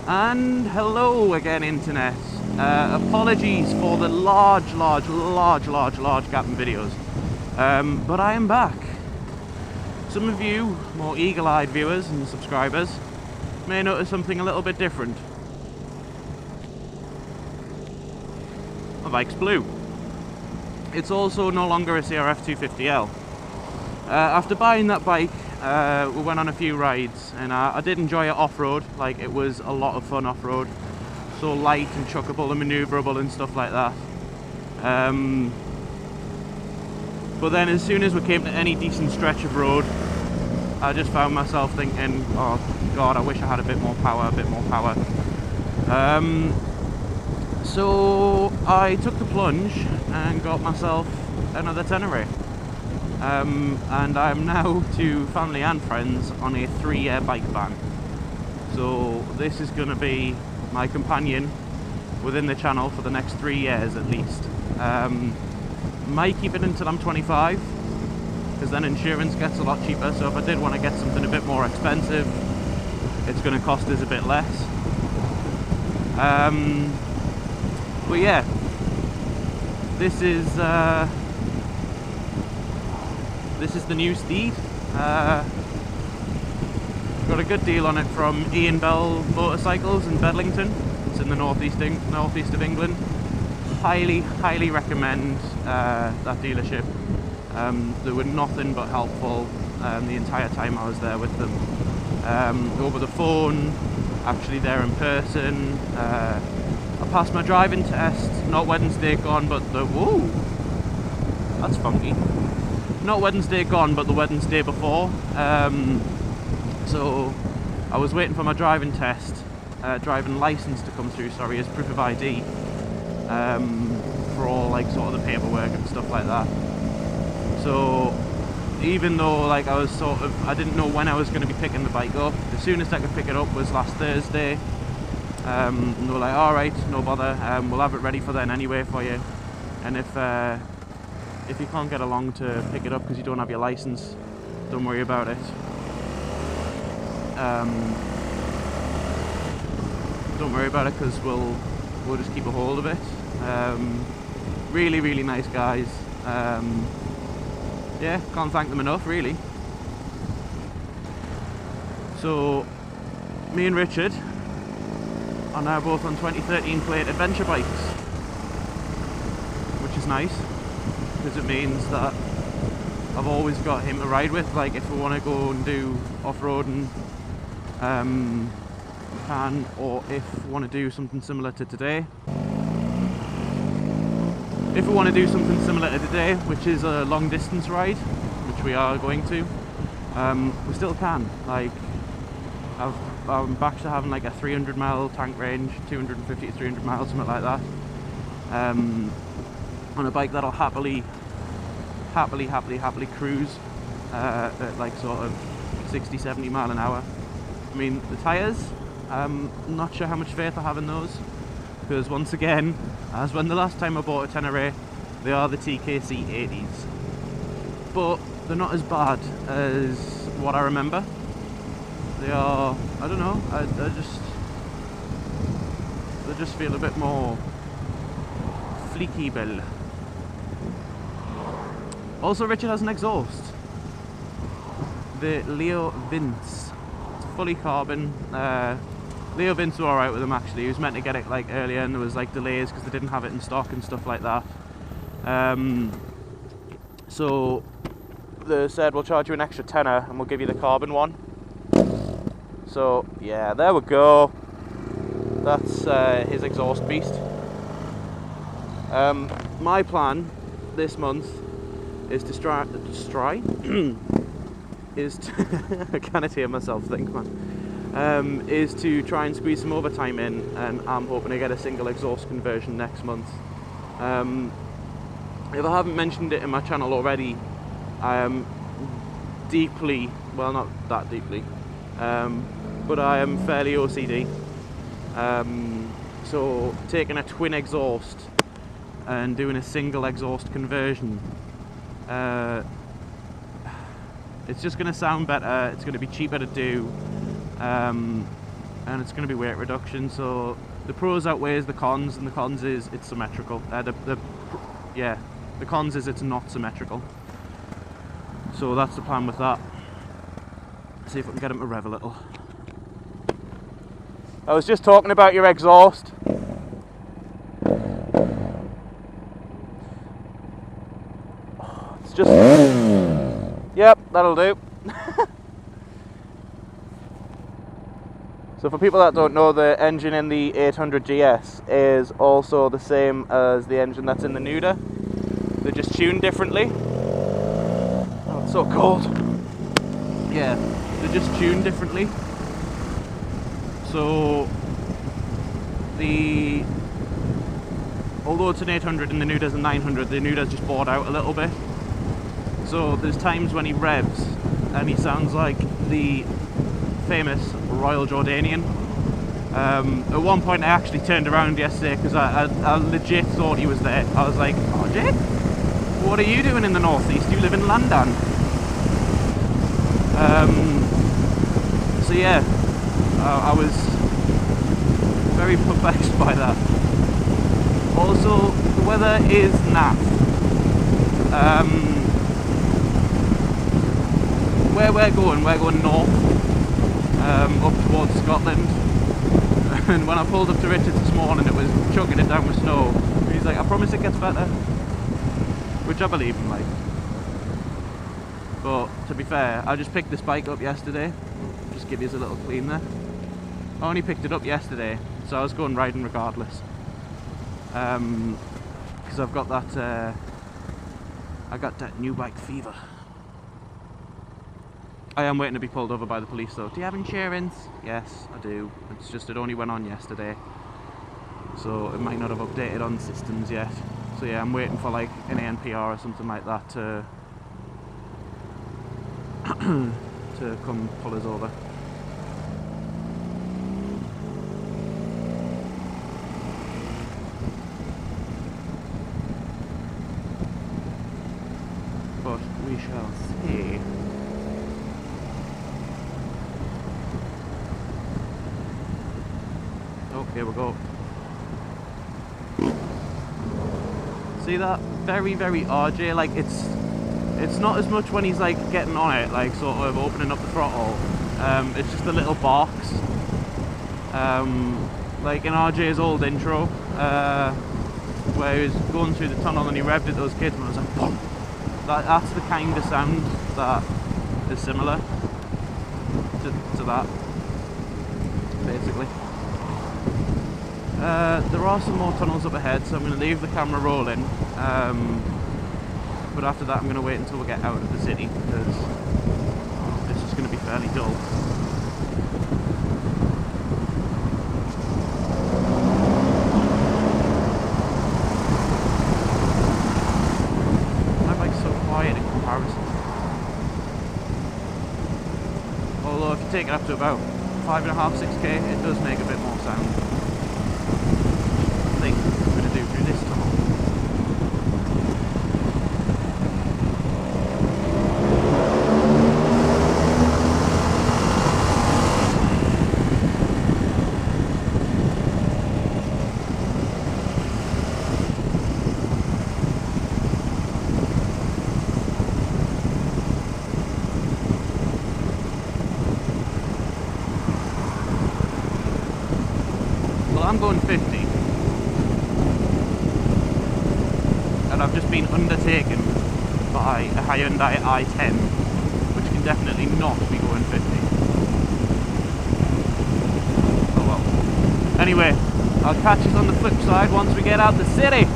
And hello again, internet. Apologies for the large gap in videos, but I am back. Some of you more eagle-eyed viewers and subscribers may notice something a little bit different. My bike's blue. It's also no longer a CRF 250L. After buying that bike, we went on a few rides, and I did enjoy it off-road. Like, it was a lot of fun off-road, so light and chuckable and manoeuvrable and stuff like that. But then as soon as we came to any decent stretch of road, I just found myself thinking, oh god, I wish I had a bit more power. So I took the plunge and got myself another Tenere. And I'm now, to family and friends, on a 3-year bike ban. So this is going to be my companion within the channel for the next 3 years at least. Might keep it until I'm 25, because then insurance gets a lot cheaper, so if I did want to get something a bit more expensive, it's going to cost us a bit less. But yeah, this is the new Steed. Got a good deal on it from Ian Bell Motorcycles in Bedlington. It's in the northeast of England. Highly recommend that dealership. They were nothing but helpful the entire time I was there with them. Over the phone, actually there in person. I passed my driving test, not Wednesday gone, but the... Whoa! That's funky. Not Wednesday gone, but the Wednesday before. So I was waiting for my driving test, driving license to come through, sorry, as proof of ID, for all like sort of the paperwork and stuff like that. So even though like I didn't know when I was going to be picking the bike up, the soonest I could pick it up was last Thursday. And they were like, alright, no bother, we'll have it ready for then anyway for you. And if you can't get along to pick it up because you don't have your license, don't worry about it. Don't worry about it, because we'll just keep a hold of it. Really nice guys. Yeah, can't thank them enough, really. So me and Richard are now both on 2013 plate adventure bikes, which is nice, because it means that I've always got him to ride with. Like, if we want to go and do off-roading, we can, or if we want to do something similar to today. If we want to do something similar to today, which is a long distance ride, which we are going to, we still can. Like, I'm back to having like a 300 mile tank range, 250 to 300 miles, something like that. On a bike that'll happily cruise at like sort of 60-70 mile an hour. I mean, the tyres, I'm not sure how much faith I have in those, because once again, as when the last time I bought a Tenere, they are the TKC 80s, but they're not as bad as what I remember. They are, I don't know, they just feel a bit more fleeky-bell. Also, Richard has an exhaust, the Leo Vince. It's fully carbon. Leo Vince were alright with them, actually. He was meant to get it like earlier, and there was like delays because they didn't have it in stock and stuff like that. So they said, we'll charge you an extra tenner and we'll give you the carbon one. So yeah, there we go. That's his exhaust beast. My plan this month is to I can't hear myself think, man. Is to try and squeeze some overtime in, and I'm hoping to get a single exhaust conversion next month. If I haven't mentioned it in my channel already, I am deeply, well, not that deeply, but I am fairly OCD. So taking a twin exhaust and doing a single exhaust conversion, it's just going to sound better, it's going to be cheaper to do, and it's going to be weight reduction. So the pros outweighs the cons, and the cons is it's symmetrical. The cons is it's not symmetrical. So that's the plan with that. See if I can get him to rev a little. I was just talking about your exhaust. It's just... Yep, that'll do. So for people that don't know, the engine in the 800GS is also the same as the engine that's in the Nuda. They're just tuned differently. Oh, it's so cold. Yeah, they're just tuned differently. So although it's an 800 and the Nuda's a 900, the Nuda's just bored out a little bit. So there's times when he revs and he sounds like the famous Royal Jordanian. At one point I actually turned around yesterday because I legit thought he was there. I was like, "Oh Jake, what are you doing in the northeast? You live in London." So yeah, I was very perplexed by that. Also, the weather is naff. Where we're going north, up towards Scotland. And when I pulled up to Richards this morning, it was chucking it down with snow. He's like, "I promise it gets better," which I believe in, like. But to be fair, I just picked this bike up yesterday. Just give you a little clean there. I only picked it up yesterday, so I was going riding regardless. Because I've got that, I got that new bike fever. I am waiting to be pulled over by the police though. "Do you have insurance?" Yes, I do. It's just it only went on yesterday, so it might not have updated on systems yet. So yeah, I'm waiting for like an ANPR or something like that to to come pull us over. But we shall see. Here we go. See that? Very, very RJ. Like it's not as much when he's like getting on it, like sort of opening up the throttle. It's just a little box. Like in RJ's old intro, where he was going through the tunnel and he revved at those kids and I was like, boom. That's the kind of sound that is similar to that, basically. There are some more tunnels up ahead, so I'm going to leave the camera rolling, but after that I'm going to wait until we get out of the city, because it's just going to be fairly dull. My bike's so quiet in comparison. Although if you take it up to about 5.5, 6k, it does make a bit more sound. I'm going to do through this tunnel. Well, I'm going 50. And I've just been undertaken by a Hyundai i10, which can definitely not be going 50. Oh well. Anyway, I'll catch us on the flip side once we get out the city.